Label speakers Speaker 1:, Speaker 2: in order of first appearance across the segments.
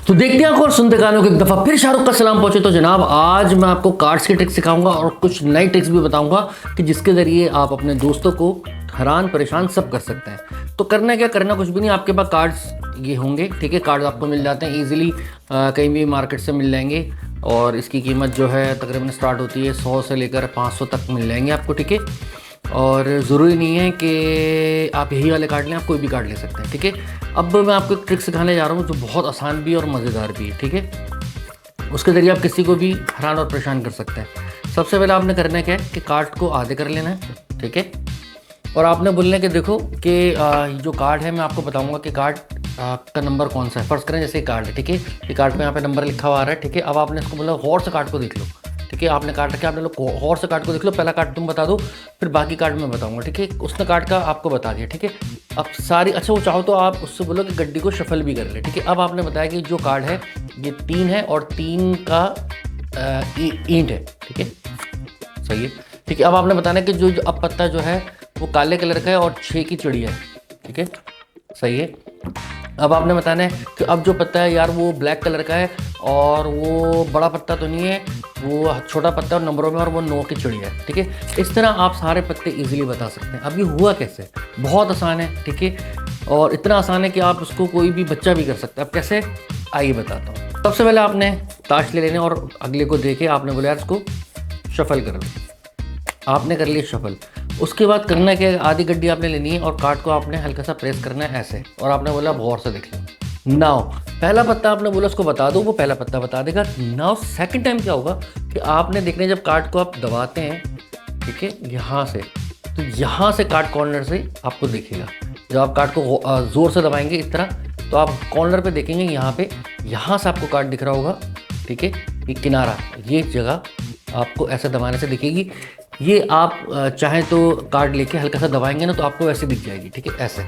Speaker 1: तो देखते हैं और सुनते गानों को एक दफ़ा फिर शाहरुख का सलाम पहुंचे। तो जनाब आज मैं आपको कार्ड्स की ट्रिक्स सिखाऊंगा और कुछ नई ट्रिक्स भी बताऊंगा कि जिसके ज़रिए आप अपने दोस्तों को हैरान परेशान सब कर सकते हैं। तो करना क्या, करना कुछ भी नहीं, आपके पास कार्ड्स ये होंगे, ठीक है। कार्ड्स आपको मिल जाते हैं ईजिली, कहीं भी मार्केट से मिल जाएंगे और इसकी कीमत जो है तकरीबन स्टार्ट होती है 100 से लेकर 500 तक मिल जाएंगे आपको, ठीक है। और ज़रूरी नहीं है कि आप यही वाले कार्ड लें, आप कोई भी कार्ड ले सकते हैं, ठीक है। अब मैं आपको एक ट्रिक सिखाने जा रहा हूँ जो बहुत आसान भी है और मज़ेदार भी है, ठीक है। उसके ज़रिए आप किसी को भी हैरान और परेशान कर सकते हैं। सबसे पहले आपने करना क्या है कि कार्ड को आधे कर लेना है, ठीक है। और आपने बोलना है कि देखो कि जो कार्ड है मैं आपको बताऊंगा कि कार्ड का नंबर कौन सा है। फर्ज करें जैसे कार्ड है, ठीक है, ये कार्ड पे यहाँ पे नंबर लिखा हुआ आ रहा है, ठीक है। अब आपने इसको बोला गौर से कार्ड को देख लो, ठीक है। आपने कार्ड रखा, आपने लोग गौर से कार्ड को देख लो, पहला कार्ड तुम बता दो, फिर बाकी कार्ड मैं बताऊंगा, ठीक है। उसने कार्ड का आपको बता दिया, ठीक है। अब सारी, अच्छा वो चाहो तो आप उससे बोलो कि गड्डी को शफल भी कर ले, ठीक है। अब आपने बताया कि जो कार्ड है ये 3 है और 3 का ईंट है, ठीक है, सही है, ठीक है। अब आपने बताना कि जो अब पत्ता जो है वो काले कलर का है और 6 की चिड़िया है, ठीक है, सही है। अब आपने बताना है कि अब जो पत्ता है यार वो ब्लैक कलर का है और वो बड़ा पत्ता तो नहीं है, वो छोटा पत्ता है और नंबरों में, और वो 9 की चिड़िया है, ठीक है। इस तरह आप सारे पत्ते इजीली बता सकते हैं। अब ये हुआ कैसे, बहुत आसान है, ठीक है। और इतना आसान है कि आप उसको कोई भी बच्चा भी कर सकता है। अब कैसे, आइए बताता हूँ। सबसे पहले आपने ताश ले लेने और अगले को देके आपने बोला यार इसको शफल कर लो, आपने कर लिया शफल। उसके बाद करना क्या है, आधी गड्डी आपने लेनी है और कार्ड को आपने हल्का सा प्रेस करना है ऐसे, और आपने बोला गौर से देख लो। नाउ पहला पत्ता आपने बोला उसको बता दो, वो पहला पत्ता बता देगा। नाउ सेकंड टाइम क्या होगा कि आपने देखने जब कार्ड को आप दबाते हैं, ठीक है, यहाँ से, तो यहाँ से कार्ड कॉर्नर से आपको दिखेगा। जब आप कार्ड को ज़ोर से दबाएंगे इस तरह, तो आप कॉर्नर पे देखेंगे यहाँ पे, यहाँ से आपको कार्ड दिख रहा होगा, ठीक है। ये किनारा, ये जगह आपको ऐसे दबाने से दिखेगी। ये आप चाहें तो कार्ड लेके हल्का सा दबाएंगे ना तो आपको वैसे दिख जाएगी, ठीक है, ऐसे।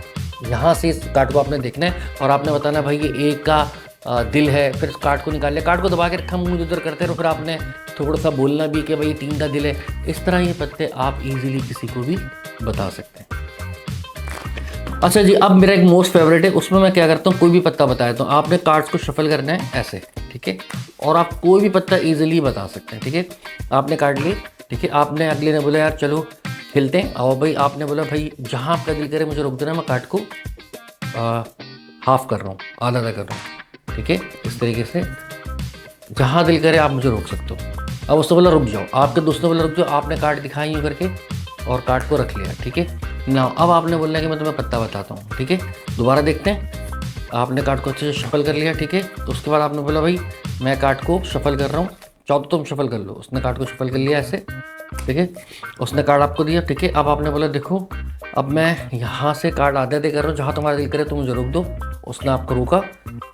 Speaker 1: यहाँ से इस कार्ड को आपने देखना है और आपने बताना भाई ये एक का दिल है, फिर इस कार्ड को निकाल लिया, कार्ड को दबा के रखा, मुँह उधर करते रहो, फिर आपने थोड़ा सा बोलना भी कि भाई 3 का दिल है। इस तरह ये पत्ते आप इजीली किसी को भी बता सकते हैं। अच्छा जी, अब मेरा एक मोस्ट फेवरेट है, उसमें मैं क्या करता हूँ, कोई भी पत्ता बताया तो आपने कार्ड्स को शफल करना है ऐसे, ठीक है। और आप कोई भी पत्ता इजीली बता सकते हैं, ठीक है। आपने कार्ड ली, ठीक है, आपने अगले ने बोला यार चलो खेलते हैं, और भाई आपने बोला भाई जहाँ आपका दिल करे मुझे रोक देना, मैं कार्ड को हाफ कर रहा हूँ, आधा आधा कर रहा हूँ, ठीक है। इस तरीके से जहाँ दिल करे आप मुझे रोक सकते हो। अब उसने बोला रुक जाओ, आपके दोस्त ने बोला रुक जाओ, आपने कार्ड दिखाया यूँ करके और कार्ड को रख लिया, ठीक है ना। अब आपने बोलना है कि मैं तुम्हें पत्ता बताता हूँ, ठीक है। दोबारा देखते हैं, आपने कार्ड को अच्छे से शफल कर लिया, ठीक है। तो उसके बाद आपने बोला भाई मैं कार्ड को शफल कर रहा हूँ, चाहो तो तुम शफल कर लो। उसने कार्ड को शफल कर लिया ऐसे, ठीक है। उसने कार्ड आपको दिया, ठीक है। अब आपने बोला देखो अब मैं यहाँ से कार्ड आधे आधे कर रहा हूँ, जहाँ तुम्हारा दिल करे तो मुझे रोक दो। उसने आपको रोका,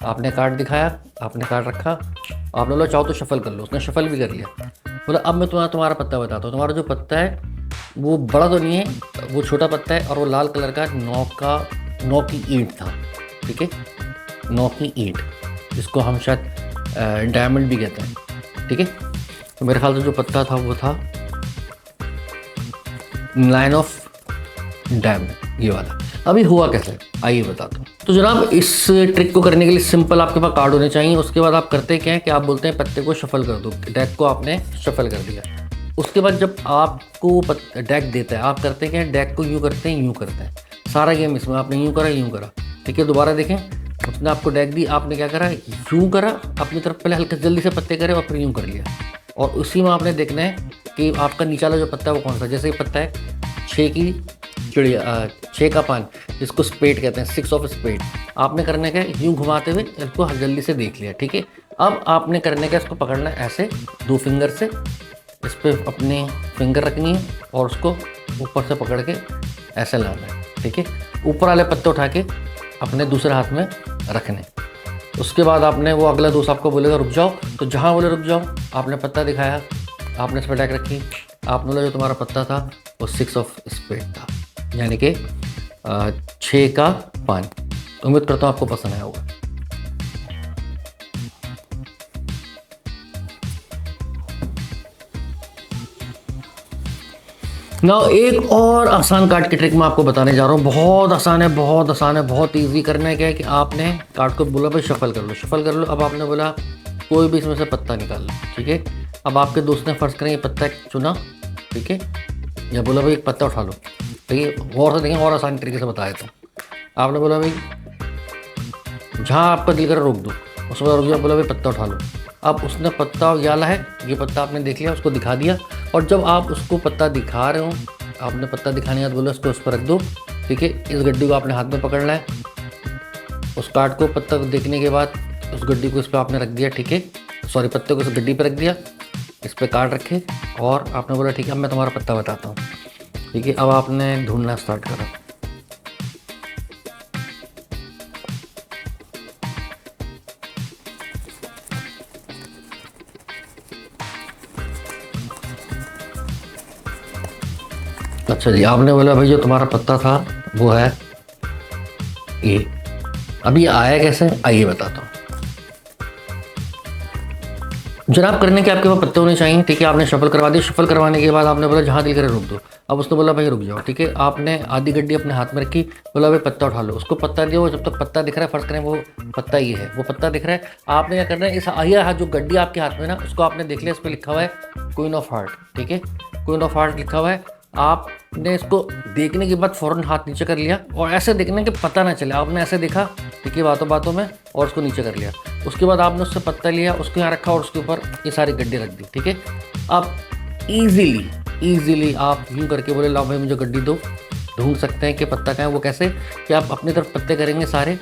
Speaker 1: आपने कार्ड दिखाया, आपने कार्ड रखा, आपने बोला चाहो तो शफल कर लो। उसने शफल भी कर लिया। बोला अब मैं तुम्हारा पत्ता बताता हूँ। तुम्हारा जो पत्ता है वो बड़ा तो नहीं है, वो छोटा पत्ता है और वो लाल कलर का 9 की ईंट था, ठीक है, 9 की ईंट, जिसको हम शायद डायमंड भी कहते हैं, ठीक है। तो मेरे ख्याल से जो पत्ता था वो था 9 ऑफ डायमंड, ये वाला। अभी हुआ कैसे, आइए बताता हूँ। तो जनाब इस ट्रिक को करने के लिए सिंपल आपके पास कार्ड होने चाहिए। उसके बाद आप करते क्या है कि आप बोलते हैं पत्ते को शफल कर दो, डेक को आपने शफल कर दिया। उसके बाद जब आपको डेक देता है आप करते क्या है, डेक को यूँ करते हैं, यूँ करते हैं, सारा गेम इसमें आपने यूँ करा, यूँ करा, ठीक है। दोबारा देखें, उसने आपको डेक दी, आपने क्या करा, यूँ करा अपनी तरफ, पहले हल्के जल्दी से पत्ते करे और फिर यूँ कर लिया। और उसी में आपने देखना है कि आपका नीचे वाला जो पत्ता है वो कौन सा। जैसे ये पत्ता है 6 की चिड़िया, 6 का पान, जिसको स्पेड कहते हैं, 6 ऑफ स्पेड। आपने करने का यूँ घुमाते हुए इसको जल्दी से देख लिया, ठीक है। अब आपने करने का इसको पकड़ना है ऐसे 2 फिंगर से, इस पर अपने फिंगर रखनी है और उसको ऊपर से पकड़ के ऐसे लाना है, ठीक है। ऊपर वाले पत्ते उठा के अपने दूसरे हाथ में रखने। उसके बाद आपने, वो अगला दोस्त आपको बोलेगा रुक जाओ, तो जहाँ बोले रुक जाओ आपने पत्ता दिखाया, आपने इस पर टैग रखी, आपने बोला जो तुम्हारा पत्ता था वो 6 ऑफ स्पेड था, यानी कि 6 का पान। उम्मीद करता हूँ आपको पसंद आया होगा। ना एक और आसान कार्ड की ट्रिक मैं आपको बताने जा रहा हूँ। बहुत आसान है, बहुत आसान है, बहुत इजी। करना है क्या है कि आपने कार्ड को बोला भाई शफल कर लो, शफल कर लो। अब आपने बोला कोई भी इसमें से पत्ता निकाल लो, ठीक है। अब आपके दोस्त ने फर्ज करें ये पत्ता चुना, ठीक है, या बोला भाई एक पत्ता उठा लो, ठीक है। और से देखें, और आसान तरीके से बताया तो आपने बोला भाई जहाँ आपका दिल करे रोक दो, उसके बाद रुक जाओ, बोला भाई पत्ता उठा लो। अब उसने पत्ता याला है, ये पत्ता आपने देख लिया, उसको दिखा दिया। और जब आप उसको पत्ता दिखा रहे हो, आपने पत्ता दिखाने के बाद बोला उसको उस पर रख दो, ठीक है। इस गड्डी को आपने हाथ में पकड़ना है, उस कार्ड को पत्ता को देखने के बाद उस गड्डी को इस पर आपने रख दिया, ठीक है। सॉरी, पत्ते को उस गड्डी पर रख दिया, इस पर कार्ड रखे और आपने बोला ठीक है अब मैं तुम्हारा पत्ता बताता हूँ, ठीक है। अब आपने ढूंढना स्टार्ट करा। अच्छा जी, आपने बोला भाई जो तुम्हारा पत्ता था वो है ये। अब ये आया कैसे, आइए बताता हूँ। जनाब करने के आपके पास पत्ते होने चाहिए, ठीक है। आपने शफल करवा दिया, शफल करवाने के बाद आपने बोला जहाँ दिल करे रुक दो। अब उसने बोला भाई रुक जाओ, ठीक है। आपने आधी गड्डी अपने हाथ में रखी, बोला भाई पत्ता उठा लो, उसको पत्ता दिया। वो जब तक पत्ता दिख रहा है, फर्ज करें वो पत्ता ये है, वो पत्ता दिख रहा है, आपने क्या करना है, इस ये जो गड्डी आपके हाथ में ना, उसको आपने देख लिया, इस पर लिखा हुआ है क्वीन ऑफ हार्ट, ठीक है। क्वीन ऑफ हार्ट लिखा हुआ है। आपने इसको देखने के बाद फ़ौरन हाथ नीचे कर लिया और ऐसे देखना कि पता ना चले। आपने ऐसे देखा, ठीक है, बातों बातों में, और उसको नीचे कर लिया। उसके बाद आपने उससे पत्ता लिया, उसको यहाँ रखा और उसके ऊपर ये सारी गड्डी रख दी, ठीक है। अब ईजीली आप यूँ करके बोले लाओ भाई मुझे गड्डी दो, ढूंढ सकते हैं कि पत्ता कहाँ है। वो कैसे कि आप अपनी तरफ पत्ते करेंगे सारे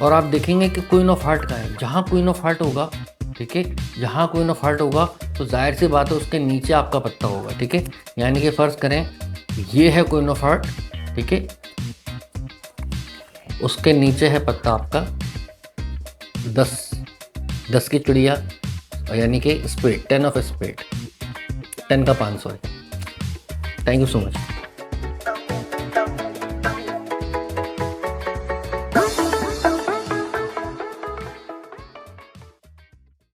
Speaker 1: और आप देखेंगे कि क्वीन ऑफ हार्ट कहाँ है। जहाँ क्वीन ऑफ हार्ट होगा, ठीक है, जहाँ क्वीन ऑफ हार्ट होगा तो जाहिर सी बात है उसके नीचे आपका पत्ता होगा, ठीक है। यानी कि फ़र्ज़ करें ये है क्वीन ऑफ हार्ट, ठीक है, उसके नीचे है पत्ता आपका 10 की चिड़िया, यानी कि स्पेड, 10 ऑफ स्पेड, 10 का 500 है। Thank you so much.